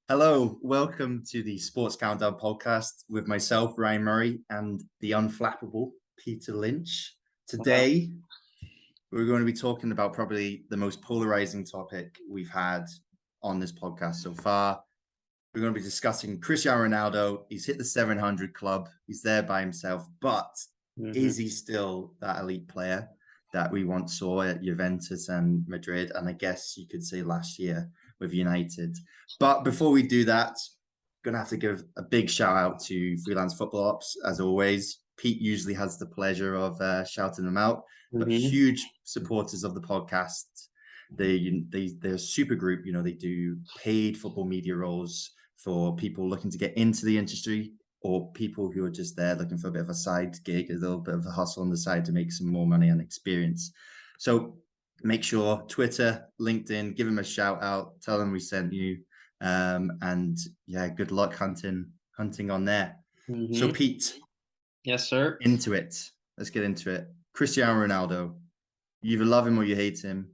Hello, welcome to the Sports Countdown podcast with myself, Ryan Murray, and the unflappable Peter Lynch. Hello. Today, we're going to be talking about probably the most polarizing topic we've had on this podcast so far. We're going to be discussing Cristiano Ronaldo. He's hit the 700 club, he's there by himself, but hmm is he still that elite player that we once saw at Juventus and Madrid? And I guess you could say last year with United. But before we do that, gonna have to give a big shout out to Freelance Football Ops as always. Pete usually has the pleasure of shouting them out, but hmm huge supporters of the podcast. They're a super group. They do paid football media roles for people looking to get into the industry or people who are just there looking for a bit of a side gig, a little bit of a hustle on the side to make some more money and experience. So make sure Twitter, LinkedIn, give them a shout out, tell them we sent you. And yeah, good luck hunting on there. So hmm Pete, Yes, sir. into it. Let's get into it. Cristiano Ronaldo. You either love him or you hate him,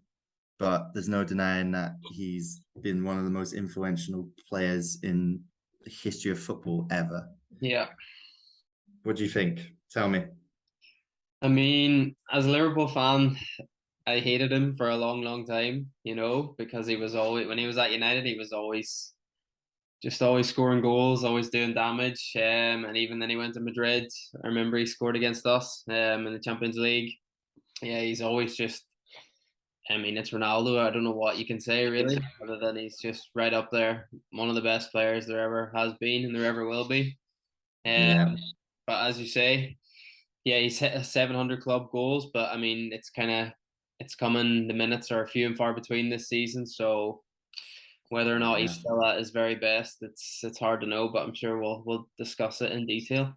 but there's no denying that he's been one of the most influential players in the history of football ever. Yeah. What do you think? Tell me. As a Liverpool fan, I hated him for a long, long time, because he was always, when he was at United, he was always scoring goals, always doing damage. And even then he went to Madrid. I remember he scored against us, in the Champions League. Yeah, he's always just, it's Ronaldo. I don't know what you can say really, other than he's just right up there. One of the best players there ever has been and there ever will be. Yeah. Um, but as you say, yeah, he's hit a 700 club goals, but it's coming. The minutes are few and far between this season, so whether or not Yeah. he's still at his very best, it's hard to know. But I'm sure we'll discuss it in detail.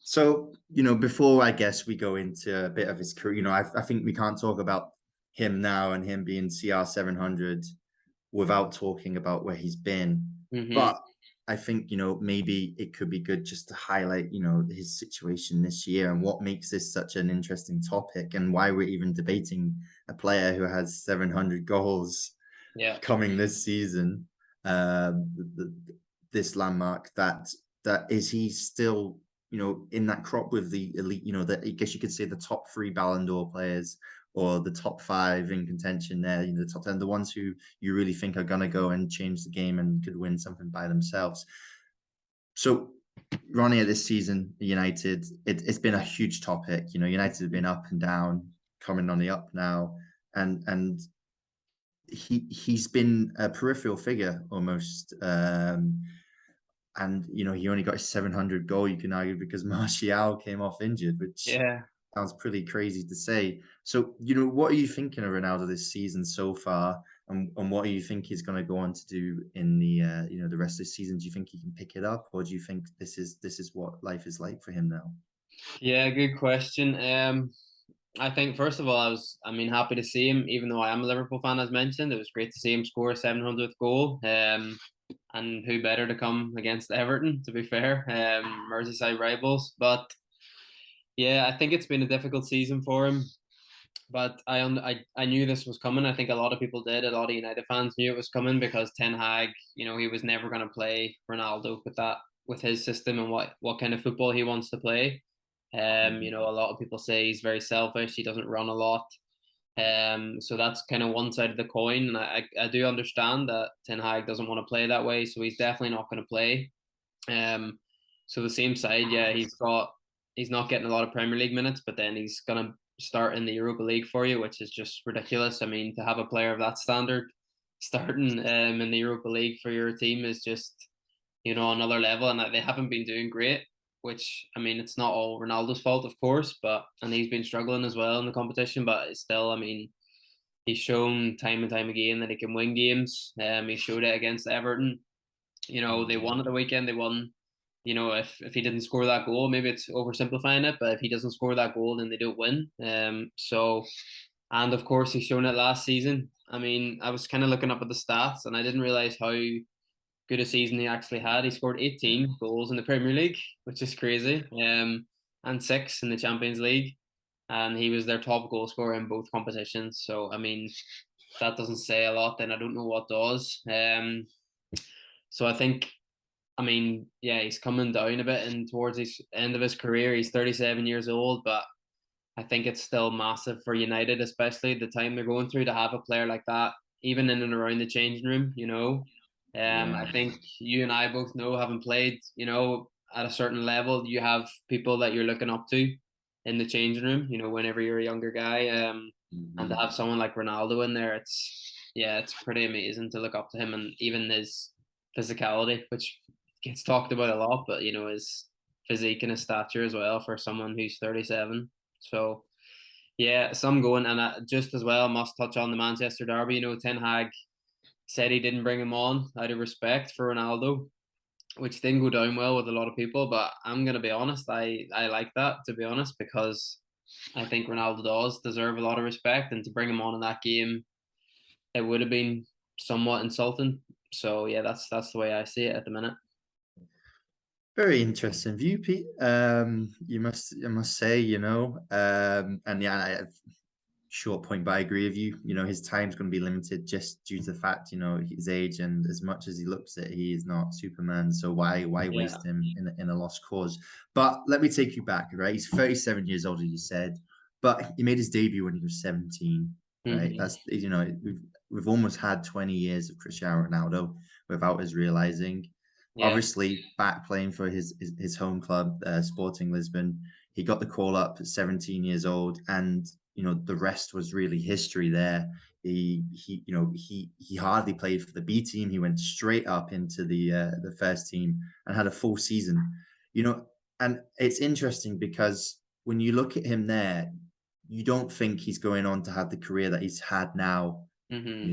So, before I guess we go into a bit of his career, I think we can't talk about him now and him being CR700 without talking about where he's been. hmm But I think, maybe it could be good just to highlight, his situation this year and what makes this such an interesting topic and why we're even debating a player who has 700 goals Yeah, coming this season. Um, this landmark that is he still in that crop with the elite, that I guess you could say the top three Ballon d'Or players or the top five in contention there, the top 10, the ones who you really think are going to go and change the game and could win something by themselves. So Ronnie at this season, United, it's been a huge topic. United have been up and down, coming on the up now, and he's been a peripheral figure almost. And he only got his 700 goal, you can argue, because Martial came off injured, which yeah. sounds pretty crazy to say. So, what are you thinking of Ronaldo this season so far, and what do you think he's going to go on to do in the rest of the season? Do you think he can pick it up, or do you think this is what life is like for him now? Yeah, good question. I think first of all, happy to see him, even though I am a Liverpool fan, as mentioned. It was great to see him score a 700th goal. And who better to come against Everton, to be fair, Merseyside rivals. But yeah, I think it's been a difficult season for him. But I knew this was coming. I think a lot of people did. A lot of United fans knew it was coming because Ten Hag, he was never going to play Ronaldo with his system and what kind of football he wants to play. A lot of people say he's very selfish. He doesn't run a lot. So that's kind of one side of the coin, and I do understand that Ten Hag doesn't want to play that way, so he's definitely not going to play. Um, so the same side, yeah, he's not getting a lot of Premier League minutes, but then he's going to start in the Europa League for you, which is just ridiculous. To have a player of that standard starting in the Europa League for your team is just another level, and they haven't been doing great. Which it's not all Ronaldo's fault, of course, and he's been struggling as well in the competition. But it's still, he's shown time and time again that he can win games. He showed it against Everton. They won at the weekend. They won. If he didn't score that goal, maybe it's oversimplifying it, but if he doesn't score that goal, then they don't win. And of course, he's shown it last season. I was kind of looking up at the stats, and I didn't realize how good a season he actually had. He scored 18 goals in the Premier League, which is crazy, and six in the Champions League. And he was their top goal scorer in both competitions. So, that doesn't say a lot, then I don't know what does. So I think, I mean, yeah, he's coming down a bit and towards his end of his career. He's 37 years old, but I think it's still massive for United, especially the time they're going through, to have a player like that, even in and around the changing room, you know. Yeah. I think you and I both know, having played, you know, at a certain level, you have people that you're looking up to in the changing room, you know, whenever you're a younger guy. And to Mhm. have someone like Ronaldo in there, yeah, it's pretty amazing to look up to him, and even his physicality, which gets talked about a lot, but you know, his physique and his stature as well for someone who's 37. So yeah, some going, and just as well, must touch on the Manchester derby. You know, Ten Hag said he didn't bring him on out of respect for Ronaldo, which didn't go down well with a lot of people. But I'm gonna be honest, I like that, to be honest, because I think Ronaldo does deserve a lot of respect, and to bring him on in that game, it would have been somewhat insulting. So yeah, that's the way I see it at the minute. Very interesting view, Pete. I must say, and yeah, short point, but I agree with you. You know, his time's going to be limited just due to the fact, his age, and as much as he looks it, he is not Superman. So why Yeah. waste him in a lost cause? But let me take you back, right? He's 37 years old, as you said, but he made his debut when he was 17, right? Hmm. We've almost had 20 years of Cristiano Ronaldo without us realizing. Yeah. Obviously, back playing for his home club, Sporting Lisbon, he got the call up at 17 years old, and the rest was really history there. He hardly played for the B team. He went straight up into the first team and had a full season. And it's interesting because when you look at him there, you don't think he's going on to have the career that he's had now. Hmm.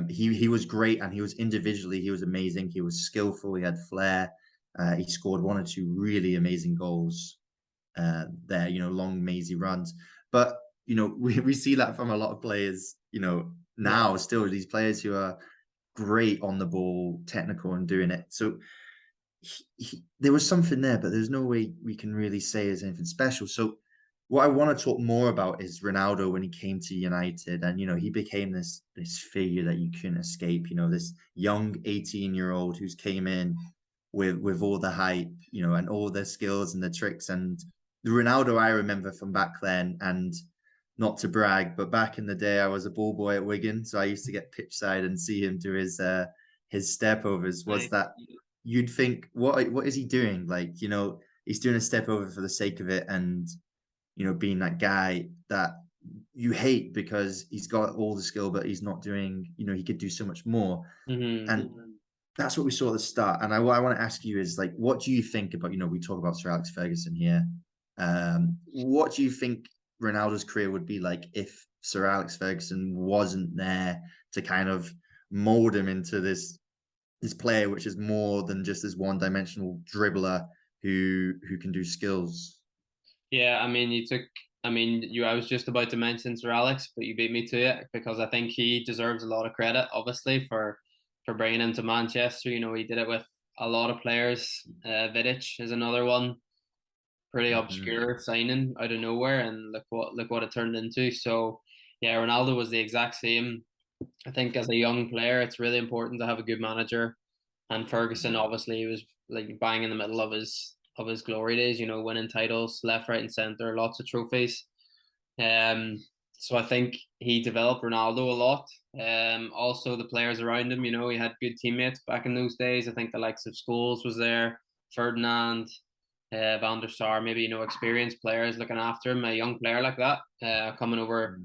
He was great, and he was amazing. He was skillful. He had flair. He scored one or two really amazing goals there, long mazy runs. But we see that from a lot of players, Yeah. now still, these players who are great on the ball, technical and doing it. So there was something there, but there's no way we can really say there's anything special. So what I want to talk more about is Ronaldo when he came to United, and he became this figure that you couldn't escape. This young 18-year-old who's came in with all the hype, and all the skills and the tricks. And the Ronaldo I remember from back then, and not to brag, but back in the day, I was a ball boy at Wigan, so I used to get pitch side and see him do his step overs. Was Nice. that you'd think, what is he doing? Like, he's doing a step over for the sake of it, and being that guy that you hate because he's got all the skill, but he's not doing, he could do so much more. Hmm. And that's what we saw at the start. And what I want to ask you is, like, what do you think about, we talk about Sir Alex Ferguson here. What do you think Ronaldo's career would be like if Sir Alex Ferguson wasn't there to kind of mold him into this player, which is more than just this one-dimensional dribbler who can do skills? Yeah, I mean, I was just about to mention Sir Alex, but you beat me to it, because I think he deserves a lot of credit, obviously, for bringing him to Manchester. You know, he did it with a lot of players. Vidic is another one, pretty Mhm. obscure signing out of nowhere, and look what it turned into. So, yeah, Ronaldo was the exact same. I think as a young player, it's really important to have a good manager, and Ferguson obviously was like bang in the middle of his glory days. You know, winning titles left, right, and center, lots of trophies. Um, so I think he developed Ronaldo a lot. Also the players around him. You know, he had good teammates back in those days. I think the likes of Scholes was there, Ferdinand, Van der Sar, maybe experienced players looking after him. A young player like that, coming over,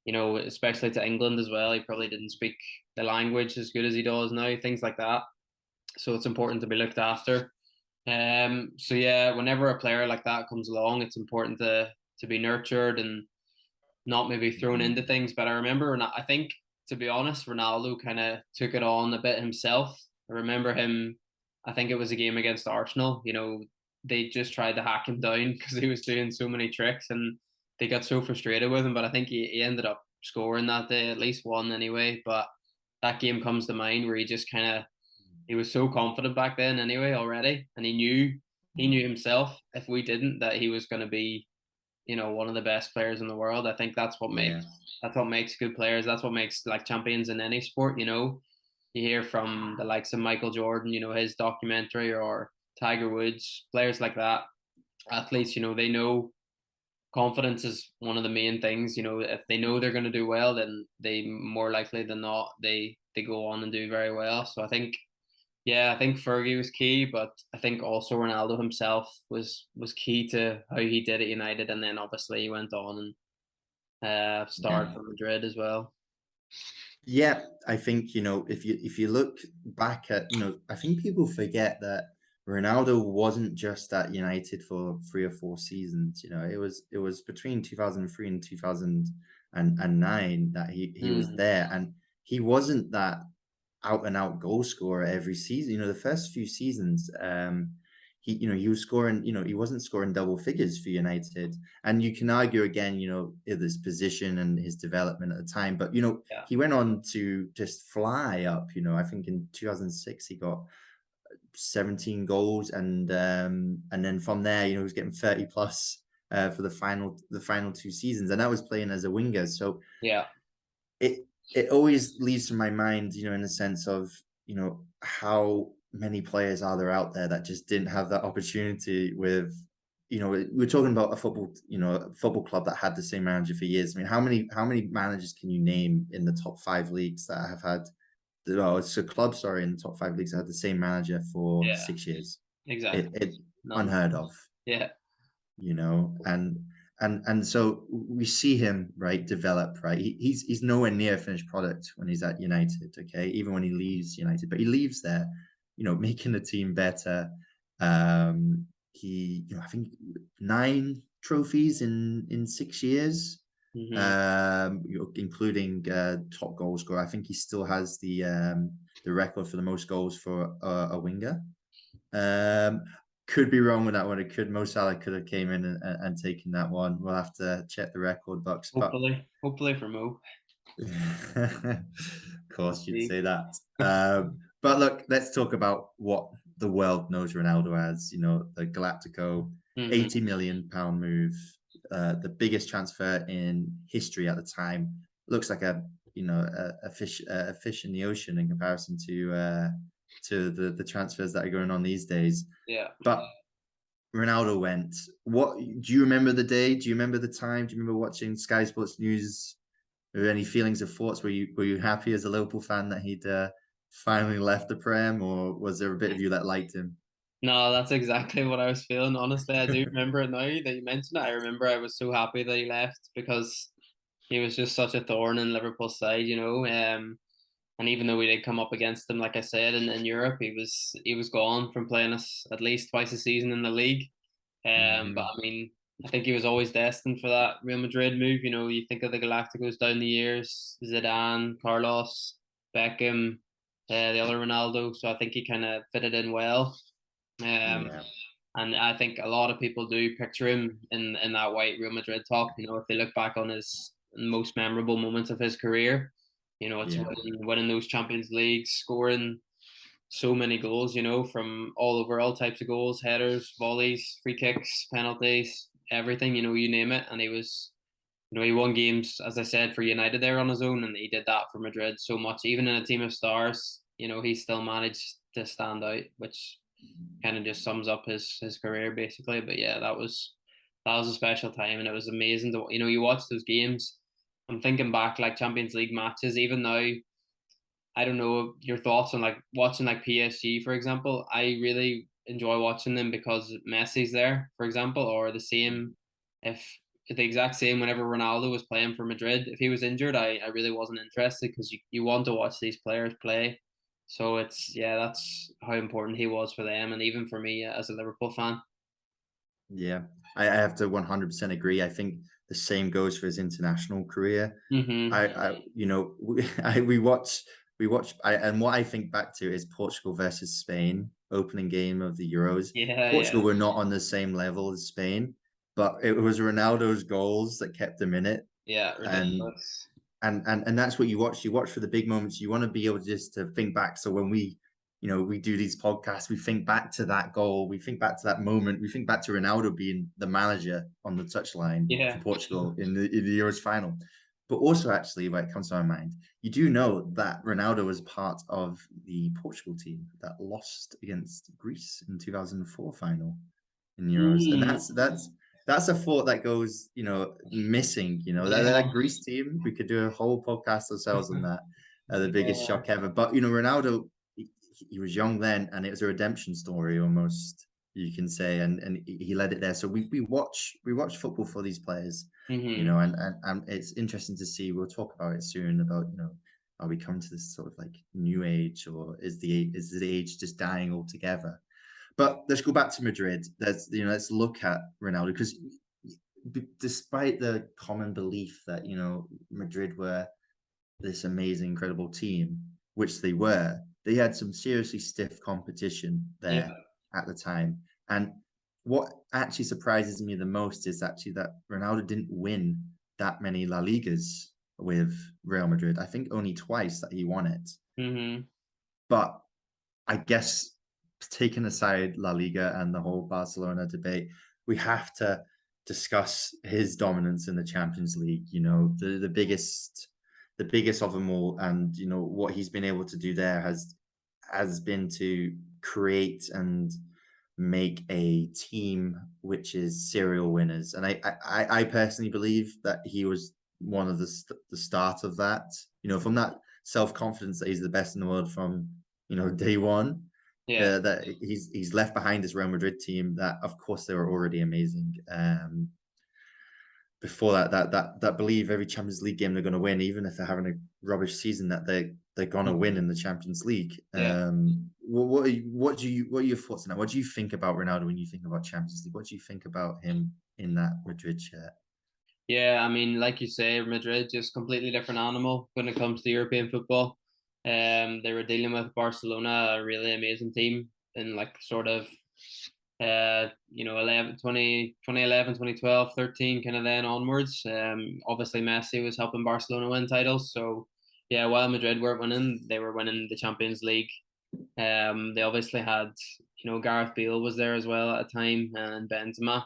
especially to England as well. He probably didn't speak the language as good as he does now. Things like that. So it's important to be looked after. So yeah, whenever a player like that comes along, it's important to be nurtured and not maybe thrown Mhm. into things. But I remember, I think, to be honest, Ronaldo kind of took it on a bit himself. I remember him. I think it was a game against Arsenal. You know, they just tried to hack him down because he was doing so many tricks, and they got so frustrated with him. But I think he ended up scoring that day, at least one anyway. But that game comes to mind where he just kind of, he was so confident back then anyway already, and he knew himself, if we didn't, that he was going to be, one of the best players in the world. I think Yeah. that's what makes good players. That's what makes like champions in any sport. you hear from the likes of Michael Jordan, his documentary, or Tiger Woods, players like that, athletes, they know confidence is one of the main things. If they know they're going to do well, then they more likely than not they go on and do very well. So I think Fergie was key, but I think also Ronaldo himself was key to how he did at United, and then obviously he went on and Yeah. starred for Madrid as well. Yeah, I think, if you look back at, I think people forget that Ronaldo wasn't just at United for 3 or 4 seasons. It was between 2003 and 2009 that he was Mm, there, and he wasn't that out and out goal scorer every season. The first few seasons, he was scoring. He wasn't scoring double figures for United, and you can argue again, his position and his development at the time. But yeah, he went on to just fly up. I think in 2006 he got 17 goals, and then from there, he was getting 30 plus for the final 2 seasons, and that was playing as a winger. So yeah, it always leads to my mind, in the sense of, how many players are there out there that just didn't have that opportunity with, we're talking about a football club that had the same manager for years. I mean, how many managers can you name in the top five leagues that have had, oh, it's a club, sorry, in the top five leagues that had the same manager for yeah, 6 years? exactly. It None. unheard of. Yeah, And so we see him, right, develop, right. He's nowhere near a finished product when he's at United, okay, even when he leaves United, but he leaves there, making the team better. He, I think 9 trophies in 6 years, hmm, including top goal scorer. I think he still has the record for the most goals for a winger. um, could be wrong with that one. Mo Salah could have came in and taken that one. We'll have to check the record books, but hopefully for Mo. of course you'd See. say that. But look, let's talk about what the world knows Ronaldo as. The Galactico, Hmm. 80 million pound move, the biggest transfer in history at the time. Looks like a fish in the ocean in comparison to the transfers that are going on these days. Yeah. But Ronaldo went. What do you remember the day? Do you remember the time? Do you remember watching Sky Sports News? Were there any feelings of thoughts? Were you happy as a Liverpool fan that he'd finally left the Prem, or was there a bit of you that liked him? No, that's exactly what I was feeling. Honestly, I do remember it now that you mentioned it. I remember I was so happy that he left because he was just such a thorn in Liverpool's side. And even though we did come up against him, like I said, in Europe, he was gone from playing us at least twice a season in the league. But Hmm. I mean, I think he was always destined for that Real Madrid move. You think of the Galacticos down the years: Zidane, Carlos, Beckham, the other Ronaldo. So I think he kind of fitted in well. Um, Yeah, and I think a lot of people do picture him in that white Real Madrid top. If they look back on his most memorable moments of his career, it's yeah, winning those Champions Leagues, scoring so many goals, from all over, all types of goals, headers, volleys, free kicks, penalties, everything, you name it. And he won games, as I said, for United there on his own, and he did that for Madrid so much. Even in a team of stars, he still managed to stand out, which kind of just sums up his career basically. But yeah, that was a special time, and it was amazing to you watch those games. I'm thinking back like Champions League matches, even now. I don't know your thoughts on like watching like PSG, for example. I really enjoy watching them because Messi's there, for example, or the same if the exact same whenever Ronaldo was playing for Madrid. If he was injured, I really wasn't interested because you want to watch these players play. So that's how important he was for them and even for me as a Liverpool fan. yeah. I have to 100% agree. I think the same goes for his international career. Hmm. And what I think back to is Portugal versus Spain, opening game of the Euros. Yeah, Portugal yeah, were not on the same level as Spain, but it was Ronaldo's goals that kept them in it. yeah, And ridiculous. and that's what you watch. You watch for the big moments. You want to be able just to think back. So when we do these podcasts, we think back to that goal, we think back to that moment, we think back to Ronaldo being the manager on the touchline for Yeah, Portugal in the Euros final. But also, actually, when it comes to my mind, you do know that Ronaldo was part of the Portugal team that lost against Greece in 2004 final in Euros, and Mm, that's a thought that goes, missing. That yeah. Greece team, we could do a whole podcast ourselves on that. The biggest Yeah. shock ever. But Ronaldo, he was young then, and it was a redemption story almost, you can say, and he led it there. So we watch football for these players, Hmm. and it's interesting to see. We'll talk about it soon about are we coming to this sort of like new age, or is the age just dying altogether? But let's go back to Madrid. Let's look at Ronaldo, because despite the common belief that Madrid were this amazing, incredible team, which they had some seriously stiff competition Yeah. there at the time. And what actually surprises me the most is actually that Ronaldo didn't win that many La Ligas with Real Madrid. I think only twice that he won it. Hmm. But I guess, taking aside La Liga and the whole Barcelona debate, we have to discuss his dominance in the Champions League. The biggest of them all, and what he's been able to do there has been to create and make a team which is serial winners. And I personally believe that he was one of the start of that. From that self confidence that he's the best in the world from day one. Yeah. That he's left behind this Real Madrid team that, of course, they were already amazing. Before that believe every Champions League game they're going to win, even if they're having a rubbish season, that they're going to win in the Champions League. Yeah. What are your thoughts on that? What do you think about Ronaldo when you think about Champions League? What do you think about him in that Madrid shirt? Yeah, I mean, like you say, Madrid just completely different animal when it comes to European football. They were dealing with Barcelona, a really amazing team in like sort of 2011, 2012, 13, kind of then onwards. Obviously Messi was helping Barcelona win titles. So yeah, while Madrid weren't winning, they were winning the Champions League. They obviously had, Gareth Bale was there as well at a time, and Benzema,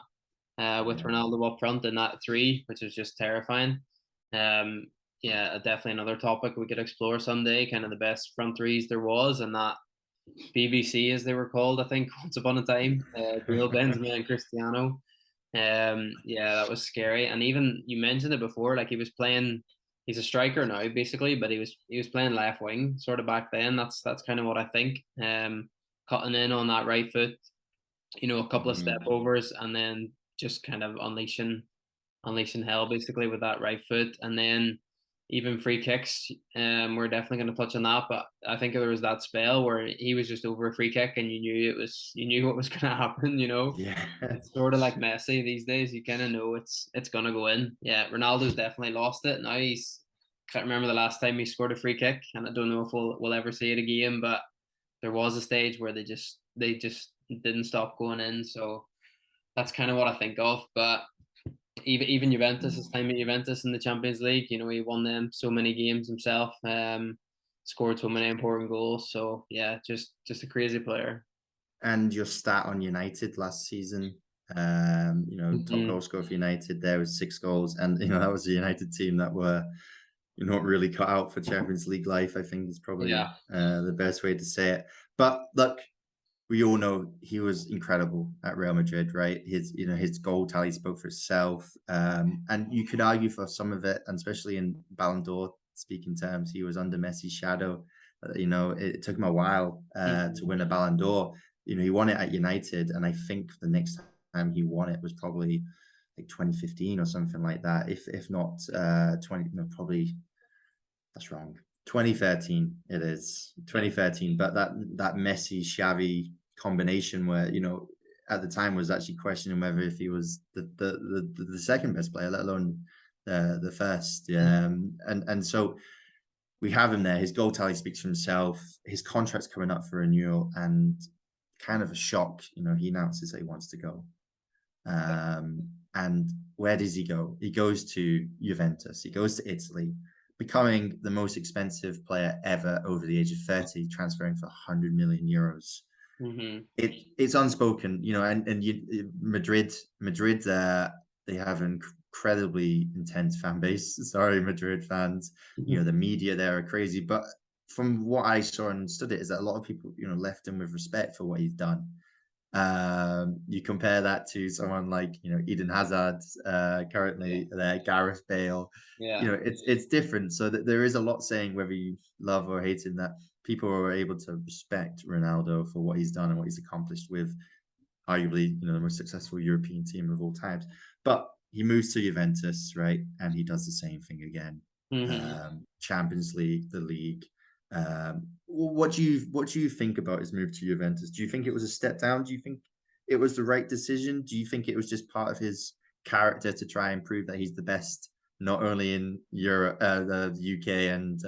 with Yeah, Ronaldo up front in that three, which was just terrifying. Um, yeah, definitely another topic we could explore someday, kind of the best front threes there was, and that BBC, as they were called, I think, once upon a time. Bale, Benzema, and Cristiano. Yeah, that was scary. And even you mentioned it before, like he was playing. He's a striker now, basically, but he was playing left wing, sort of back then. That's kind of what I think. Cutting in on that right foot, a couple of step Mhm. overs, and then just kind of unleashing hell basically with that right foot, and then even free kicks. We're definitely going to touch on that, but I think there was that spell where he was just over a free kick, and you knew what was going to happen. Yeah. It's sort of like Messi these days. You kind of know it's going to go in. Yeah, Ronaldo's definitely lost it now. Can't remember the last time he scored a free kick, and I don't know if we'll ever see it again. But there was a stage where they just didn't stop going in. So that's kind of what I think of. But even Juventus, his time at Juventus in the Champions League, he won them so many games himself. Scored so many important goals. So yeah, just a crazy player. And your stat on United last season, top Hmm. goal scorer for United, there was 6 goals. And, that was a United team that were not really cut out for Champions League life, I think is probably Yeah. the best way to say it. But look, we all know he was incredible at Real Madrid, right? His goal tally spoke for itself. And you could argue for some of it, and especially in Ballon d'Or speaking terms, he was under Messi's shadow. It took him a while to Hmm. win a Ballon d'Or. He won it at United, and I think the next time he won it was probably like 2015 or something like that. If not 20, no, probably that's wrong. 2013 it is. Yeah. 2013, but that Messi Xavi combination where at the time was actually questioning whether if he was the second best player, let alone the first. And so we have him there. His goal tally speaks for himself. His contract's coming up for renewal, and kind of a shock. He announces that he wants to go. And where does he go? He goes to Juventus. He goes to Italy, becoming the most expensive player ever over the age of 30, transferring for 100 million euros. Hmm. It's unspoken, and Madrid, they have incredibly intense fan base. Sorry, Madrid fans. The media there are crazy. But from what I saw and studied, is that a lot of people, left him with respect for what he's done. You compare that to someone like Eden Hazard, currently there, Gareth Bale. Yeah. It's different. So that there is a lot saying whether you love or hate him, that people are able to respect Ronaldo for what he's done and what he's accomplished with arguably the most successful European team of all times. But he moves to Juventus, right, and he does the same thing again. Champions League, the league. What do you think about his move to Juventus? Do you think it was a step down? Do you think it was the right decision? Do you think it was just part of his character to try and prove that he's the best, not only in Europe, the UK and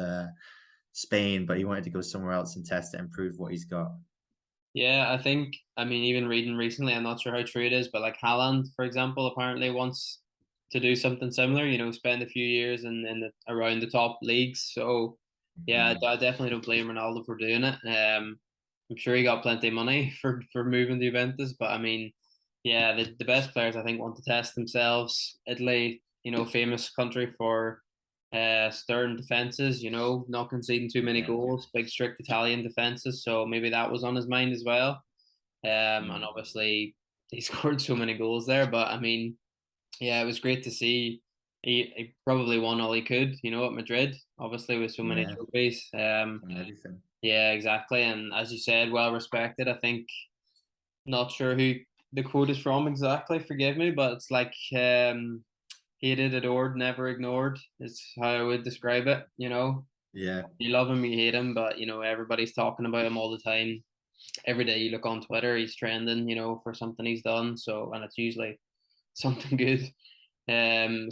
Spain, but he wanted to go somewhere else and test it and prove what he's got? Yeah, I mean, even reading recently, I'm not sure how true it is, but like Haaland, for example, apparently wants to do something similar, spend a few years around the top leagues. So, yeah, I definitely don't blame Ronaldo for doing it. I'm sure he got plenty of money for moving to Juventus, but I mean, yeah, the best players I think want to test themselves. Italy, famous country for stern defenses, not conceding too many Yeah. goals, big strict Italian defenses. So maybe that was on his mind as well. And obviously he scored so many goals there. But I mean, yeah, it was great to see. He probably won all he could, at Madrid, obviously with so many Yeah, trophies. and everything. Yeah, exactly. And as you said, well respected. I think not sure who the quote is from exactly, forgive me, but it's like hated, adored, never ignored is how I would describe it. Yeah. You love him, you hate him, but everybody's talking about him all the time. Every day you look on Twitter, he's trending, for something he's done. So, and it's usually something good.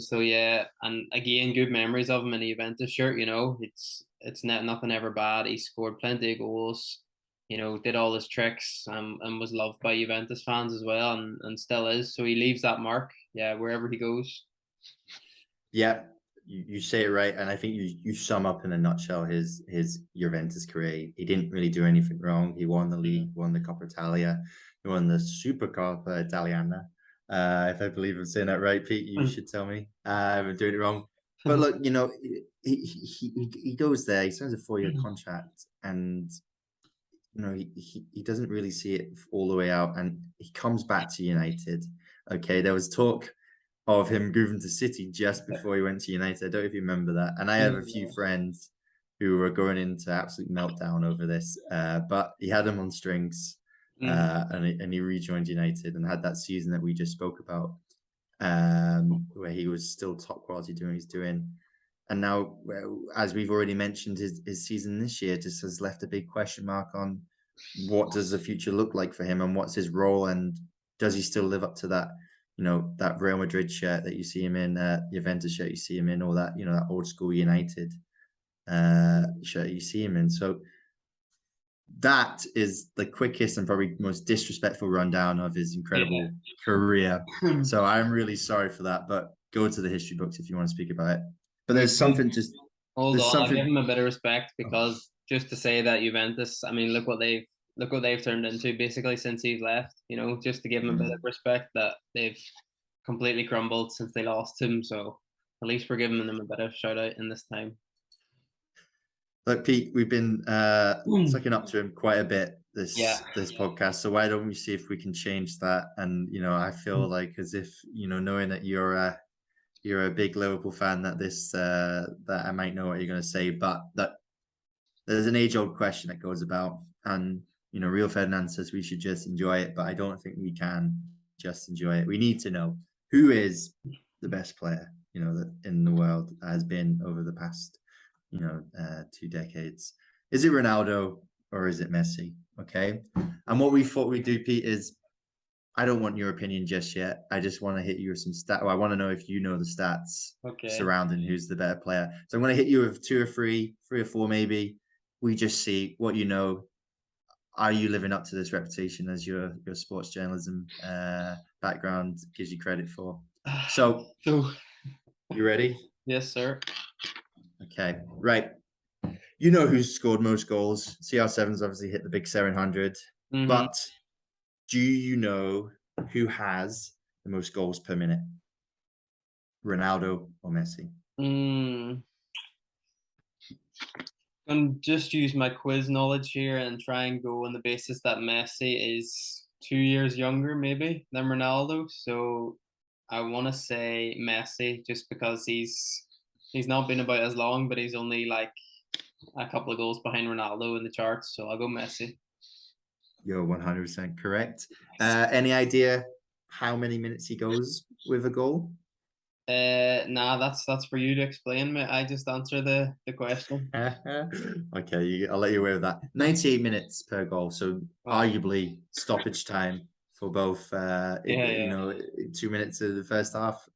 So yeah, and again, good memories of him in the Juventus shirt. It's nothing ever bad. He scored plenty of goals. Did all his tricks, and was loved by Juventus fans as well, and still is. So he leaves that mark, yeah, wherever he goes. Yeah, you say it right, and I think you sum up in a nutshell his Juventus career. He didn't really do anything wrong. He won the league, won the Coppa Italia, he won the Supercoppa Italiana. If I believe I'm saying that right, Pete, you should tell me I'm doing it wrong. But look, he goes there. He signs a 4-year contract, and he doesn't really see it all the way out, and he comes back to United. Okay, there was talk of him moving to City just before he went to United. I don't know if you remember that. And I have a few friends who were going into absolute meltdown over this, but he had him on strings, and he rejoined United and had that season that we just spoke about, where he was still top quality doing what he's doing. And now, as we've already mentioned, his season this year just has left a big question mark on what does the future look like for him and what's his role, and does he still live up to that, that Real Madrid shirt that you see him in, Juventus shirt you see him in, or that, that old school United shirt you see him in. So that is the quickest and probably most disrespectful rundown of his incredible career. So I'm really sorry for that, but go to the history books if you want to speak about it. But there's something just Hold there's on, I'll give something. him a bit of respect because just to say that Juventus, I mean, look what they've turned into basically since he's left. Just to give him a bit of respect that they've completely crumbled since they lost him. So at least we're giving them a bit of shout out in this time. Look, Pete, we've been sucking up to him quite a bit Yeah. this podcast. So why don't we see if we can change that? And I feel like as if knowing that you're a big Liverpool fan, that that I might know what you're going to say, but that there's an age-old question that goes about, and Rio Ferdinand says we should just enjoy it, but I don't think we can just enjoy it. We need to know who is the best player that in the world has been over the past 2 decades. Is it Ronaldo or is it Messi? Okay, and what we thought we'd do, Pete, is I don't want your opinion just yet. I just want to hit you with some stats. I want to know if you know the stats surrounding who's the better player. So I'm going to hit you with 2 or 3 or 4 maybe. We just see what you know. Are you living up to this reputation as your sports journalism background gives you credit for? So, you ready? Yes, sir. Okay, right. You know who's scored most goals. CR7's obviously hit the big 700. But do you know who has the most goals per minute? Ronaldo or Messi? Mm, I'm just use my quiz knowledge here and try and go on the basis that Messi is 2 years younger, maybe, than Ronaldo. So I want to say Messi, just because he's not been about as long, but he's only like a couple of goals behind Ronaldo in the charts. So I'll go Messi. You're 100% correct. Any idea how many minutes he goes with a goal? Nah, that's for you to explain, mate. I just answer the question. Okay, I'll let you away with that. 98 minutes per goal, so Wow. arguably stoppage time for both. Yeah, yeah. 2 minutes of the first half,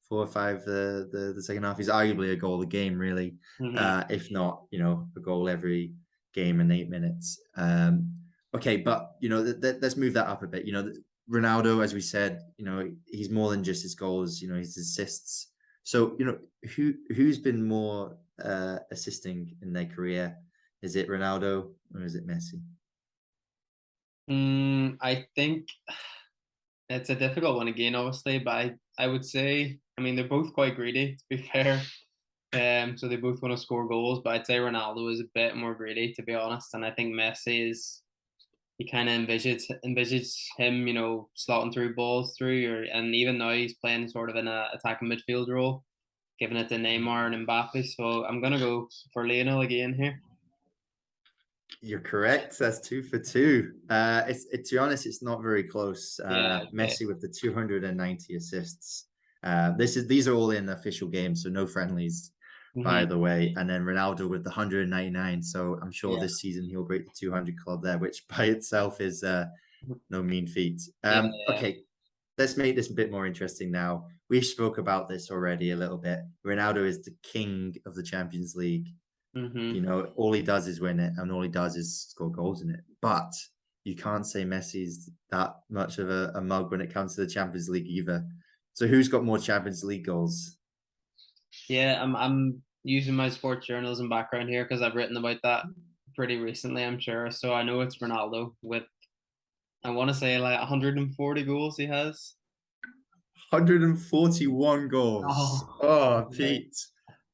4 or 5 the second half is arguably a goal a game, really. Mm-hmm. If not, a goal every game in 8 minutes. Okay, but let's move that up a bit. Ronaldo, as we said, he's more than just his goals. His assists. So, who's been more assisting in their career? Is it Ronaldo or is it Messi? I think it's a difficult one again, obviously, but I would say, I mean, they're both quite greedy, to be fair. So they both want to score goals, but I'd say Ronaldo is a bit more greedy, to be honest. And I think Messi is, he kind of envisages him, slotting through balls through, and even now he's playing sort of in a attacking midfield role, giving it to Neymar and Mbappe. So I'm gonna go for Lionel again here. You're correct. That's 2 for 2. To be honest, it's not very close. Yeah, okay. Messi with the 290 assists. These are all in official games, so no friendlies, by Mm-hmm. the way. And then Ronaldo with the 199. So I'm sure Yeah, this season he'll break the 200 club there, which by itself is no mean feat. yeah, yeah. Okay, let's make this a bit more interesting now. We spoke about this already a little bit. Ronaldo is the king of the Champions League. Mm-hmm. All he does is win it, and all he does is score goals in it. But you can't say Messi's that much of a mug when it comes to the Champions League either. So who's got more Champions League goals? Yeah, I'm using my sports journalism background here because I've written about that pretty recently, I'm sure. So I know it's Ronaldo with, I want to say, like 140 goals he has. 141 goals. Oh, Oh, okay. Pete,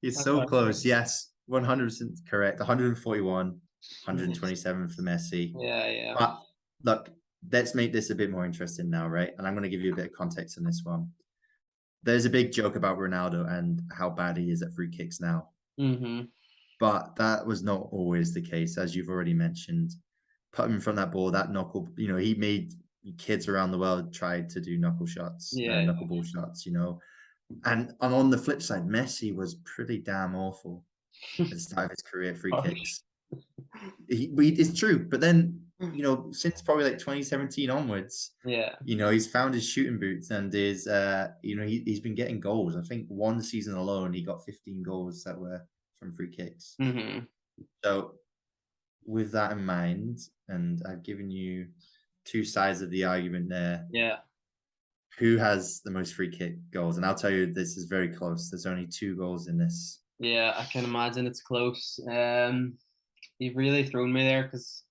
he's That's so actually close. Yes, 100% correct. 141, nice. 127 for Messi. Yeah, yeah. But look, let's make this a bit more interesting now, right? And I'm going to give you a bit of context on this one. There's a big joke about Ronaldo and how bad he is at free kicks now. Mm-hmm. But that was not always the case, as you've already mentioned. Putting from that ball, that knuckle, he made kids around the world try to do Yeah. knuckleball shots, And on the flip side, Messi was pretty damn awful at the start of his career free Harsh. kicks. It's true, but then since probably like 2017 onwards, Yeah. he's found his shooting boots and he's been getting goals. I think one season alone he got 15 goals that were from free kicks. Mm-hmm. So with that in mind, and I've given you two sides of the argument there. Yeah. Who has the most free kick goals? And I'll tell you, this is very close. There's only 2 goals in this. Yeah, I can imagine it's close. You've really thrown me there because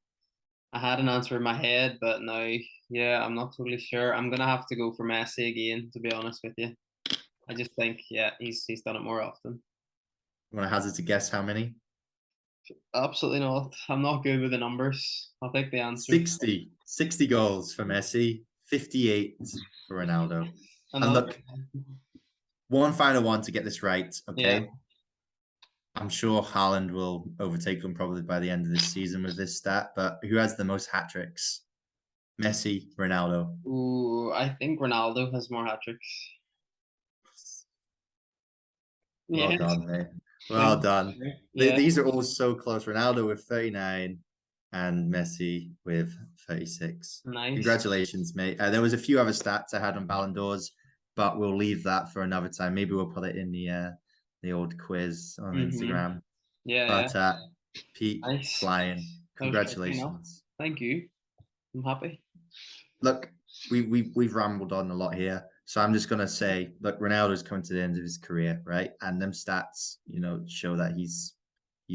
I had an answer in my head, but now, yeah, I'm not totally sure. I'm gonna have to go for Messi again, to be honest with you. I just think, yeah, he's done it more often. You want to hazard to guess how many? Absolutely not. I'm not good with the numbers. I'll take the answer. 60 goals for Messi, 58 for Ronaldo. And Another. look, one final one to get this right, Yeah. okay? I'm sure Haaland will overtake them probably by the end of this season with this stat, but who has the most hat tricks? Messi, Ronaldo. Ooh, I think Ronaldo has more hat tricks. Well Yes. done, mate. Well Thank done. you. Yeah. These are all so close. Ronaldo with 39 and Messi with 36. Nice. Congratulations, mate. There was a few other stats I had on Ballon d'Ors, but we'll leave that for another time. Maybe we'll put it in the old quiz on Mm-hmm. Instagram. Yeah, yeah. But Pete, Nice. flying. That was tricky enough. Congratulations. Thank you. I'm happy. Look, we've rambled on a lot here. So I'm just gonna say, look, Ronaldo's coming to the end of his career, right? And them stats, show that he's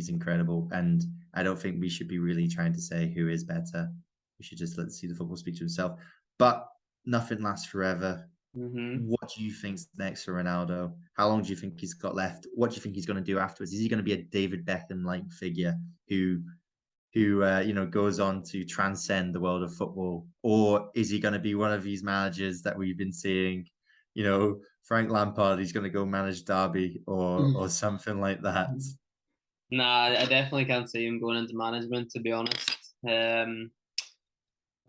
incredible. And I don't think we should be really trying to say who is better. We should just let see the football speak to himself. But nothing lasts forever. What do you think's next for Ronaldo? How long do you think he's got left? What do you think he's going to do afterwards? Is he going to be a David Beckham-like figure who goes on to transcend the world of football, or is he going to be one of these managers that we've been seeing? Frank Lampard, he's going to go manage Derby or something like that. Nah, I definitely can't see him going into management, to be honest.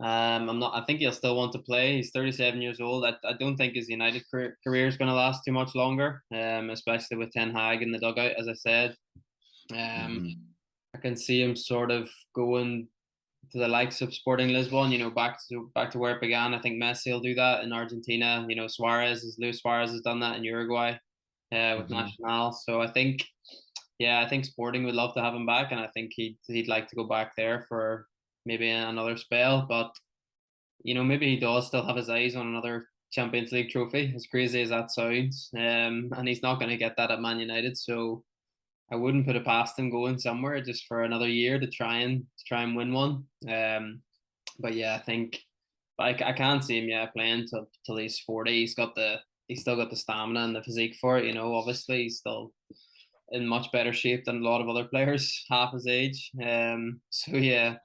I'm not. I think he'll still want to play. He's 37 years old. I don't think his United career is going to last too much longer. Especially with Ten Hag in the dugout, as I said. Mm-hmm. I can see him sort of going to the likes of Sporting Lisbon. Back to where it began. I think Messi will do that in Argentina. Luis Suarez has done that in Uruguay, with Mm-hmm. Nacional. So I think, yeah, I think Sporting would love to have him back, and I think he'd like to go back there for maybe another spell. But maybe he does still have his eyes on another Champions League trophy, as crazy as that sounds. And he's not going to get that at Man United, so I wouldn't put it past him going somewhere just for another year to try and win one. But yeah, I think I can't see him playing till he's 40. He's still got the stamina and the physique for it. Obviously he's still in much better shape than a lot of other players half his age. So yeah.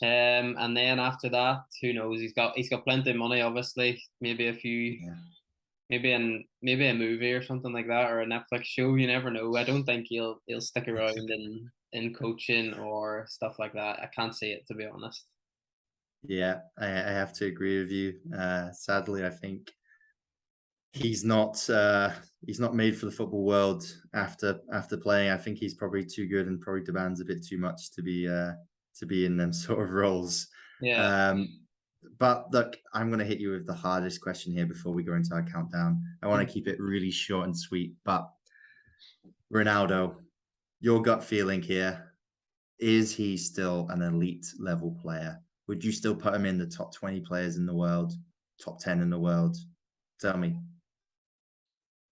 And then after that, who knows? He's got plenty of money, obviously. Maybe a few, Yeah. maybe a movie or something like that, or a Netflix show. You never know. I don't think he'll stick around in coaching or stuff like that. I can't see it, to be honest. Yeah, I have to agree with you. Sadly, I think he's not made for the football world after playing. I think he's probably too good and probably demands a bit too much to be in them sort of roles. Yeah. But look, I'm going to hit you with the hardest question here before we go into our countdown. I want to Mm. keep it really short and sweet. But Ronaldo, your gut feeling here, is he still an elite level player? Would you still put him in the top 20 players in the world, top 10 in the world? Tell me.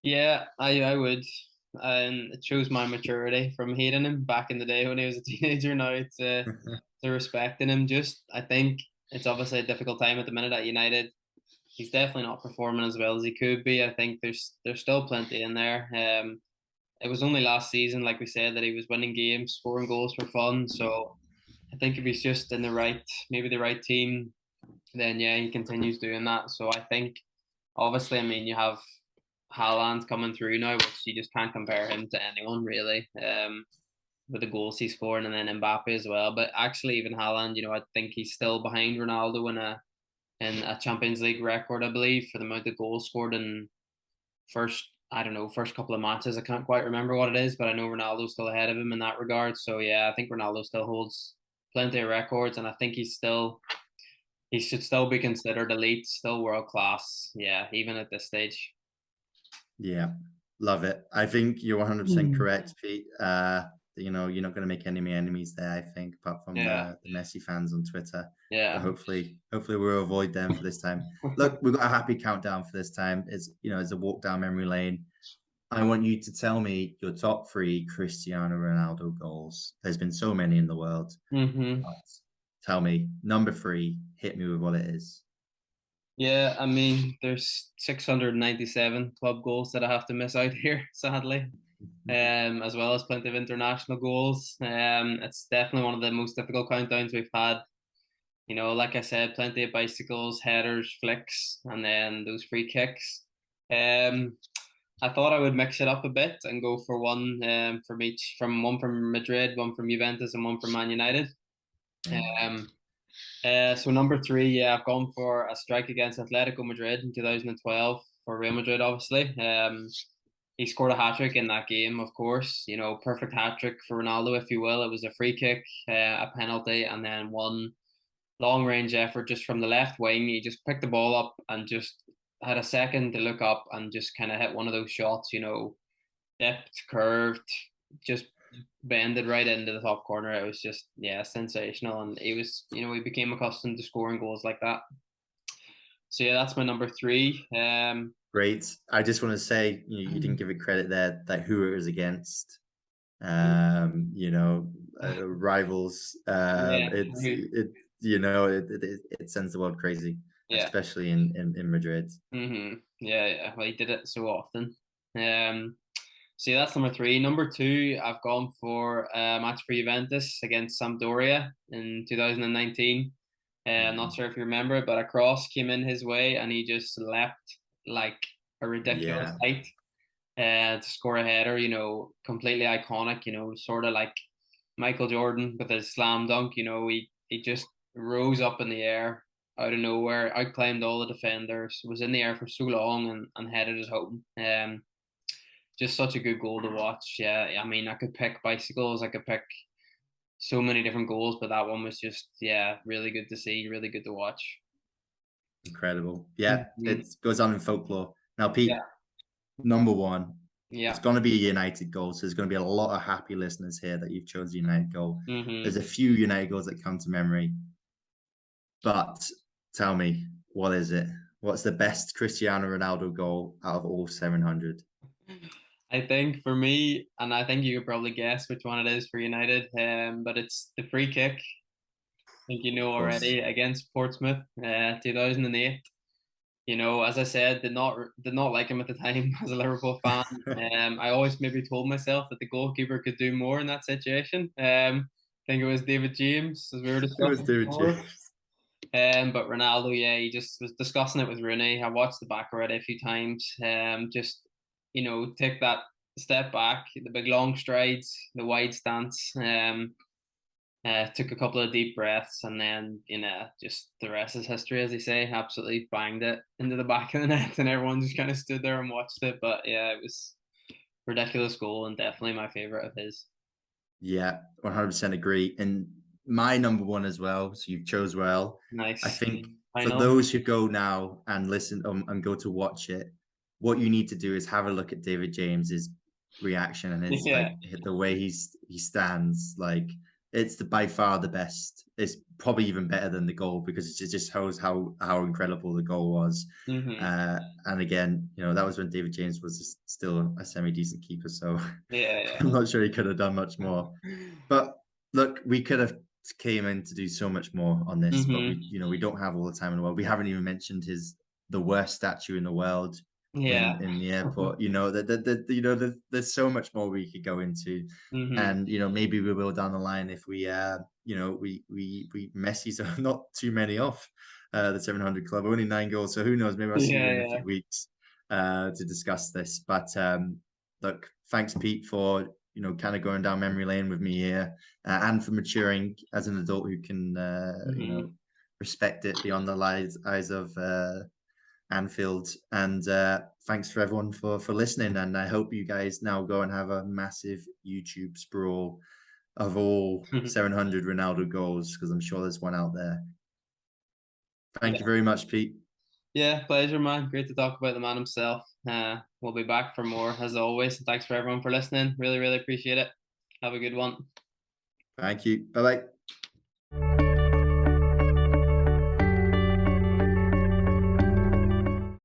Yeah, I would. And it shows my maturity from hating him back in the day when he was a teenager now to respecting him. Just I think it's obviously a difficult time at the minute at United. He's definitely not performing as well as he could be. I think there's still plenty in there. It was only last season, like we said, that he was winning games, scoring goals for fun. So I think if he's just in maybe the right team, then yeah, he continues doing that. So I think, obviously, I mean, you have Haaland coming through now, which you just can't compare him to anyone really. With the goals he's scoring, and then Mbappe as well. But actually, even Haaland, I think he's still behind Ronaldo in a Champions League record, I believe, for the amount of goals scored in I don't know, first couple of matches. I can't quite remember what it is, but I know Ronaldo's still ahead of him in that regard. So yeah, I think Ronaldo still holds plenty of records, and I think he should still be considered elite, still world class. Yeah, even at this stage. Yeah, love it. I think you're 100% correct, Pete. You're not going to make any enemies there, I think, apart from Yeah, the Messi fans on Twitter. But yeah. hopefully we'll avoid them for this time. Look, we've got a happy countdown for this time. It's a walk down memory lane. I want you to tell me your top 3 Cristiano Ronaldo goals. There's been so many in the world. hmm But tell me, number 3, hit me with what it is. Yeah, I mean, there's 697 club goals that I have to miss out here, sadly. As well as plenty of international goals. It's definitely one of the most difficult countdowns we've had. Like I said, plenty of bicycles, headers, flicks, and then those free kicks. Um, I thought I would mix it up a bit and go for one from each, one from Madrid, one from Juventus, and one from Man United. Yeah. Um, so number 3, yeah, I've gone for a strike against Atletico Madrid in 2012 for Real Madrid, obviously. He scored a hat trick in that game, of course. Perfect hat trick for Ronaldo, if you will. It was a free kick, a penalty, and then one long range effort just from the left wing. He just picked the ball up and just had a second to look up and just kind of hit one of those shots, dipped, curved, just bended right into the top corner. It was just, yeah, sensational. And he became accustomed to scoring goals like that. So yeah, that's my number 3. Great. I just want to say you didn't give it credit there that who it was against. Rivals. Yeah, It sends the world crazy. Yeah. especially in Madrid. Yeah. Well, he did it so often. So that's number three. Number two, I've gone for a match for Juventus against Sampdoria in 2019. I'm not sure if you remember it, but a cross came in his way and he just leapt like a ridiculous Yeah, height to score a header, completely iconic, sort of like Michael Jordan with his slam dunk, he just rose up in the air out of nowhere, outclimbed all the defenders, was in the air for so long and headed it home. Just such a good goal to watch. Yeah, I mean, I could pick bicycles, I could pick so many different goals, but that one was just, yeah, really good to see, really good to watch. incredible. Yeah, Mm-hmm. it goes on in folklore. Now, Yeah, Pete, number one, it's yeah. going to be a United goal. So there's going to be a lot of happy listeners here that you've chosen United goal. Mm-hmm. There's a few United goals that come to memory, but tell me, what is it? What's the best Cristiano Ronaldo goal out of all 700? I think for me, and I think you could probably guess which one it is for United, but it's the free kick. I think you know Of course. already against Portsmouth, 2008. As I said, did not like him at the time as a Liverpool fan. I always maybe told myself that the goalkeeper could do more in that situation. I think it was David James, as we were It was discussing David before. James. But Ronaldo, yeah, he just was discussing it with Rooney. I watched the back already a few times. Just take that step back, the big long strides, the wide stance. Took a couple of deep breaths, and then just the rest is history, as they say. Absolutely banged it into the back of the net, and everyone just kind of stood there and watched it. But yeah, it was ridiculous goal, and definitely my favorite of his. Yeah, 100% agree. And my number one as well. So you chose well. I Nice. think I for know. those who go now and listen and go to watch it, what you need to do is have a look at David James's reaction and his Yeah. like the way he stands. Like it's by far the best. It's probably even better than the goal because it just shows how incredible the goal was. hmm And again, that was when David James was still a semi decent keeper. So Yeah. I'm not sure he could have done much more. But look, we could have came in to do so much more on this, but hmm we don't have all the time in the world. We haven't even mentioned the worst statue in the world Yeah. in the airport. There's so much more we could go into, hmm and maybe we will down the line if we we Messi's are not too many off the 700 club, only 9 goals. So who knows? Maybe I'll see you in a Yeah. few weeks to discuss this. But look, thanks Pete for kind of going down memory lane with me here, and for maturing as an adult who can, hmm respect it beyond the eyes of Anfield. And thanks for everyone for listening. And I hope you guys now go and have a massive YouTube sprawl of all 700 Ronaldo goals, because I'm sure there's one out there. Thank you Yeah. very much, Pete. Yeah, pleasure, man. Great to talk about the man himself. We'll be back for more as always. Thanks for everyone for listening. Really, really appreciate it. Have a good one. Thank you. Bye bye.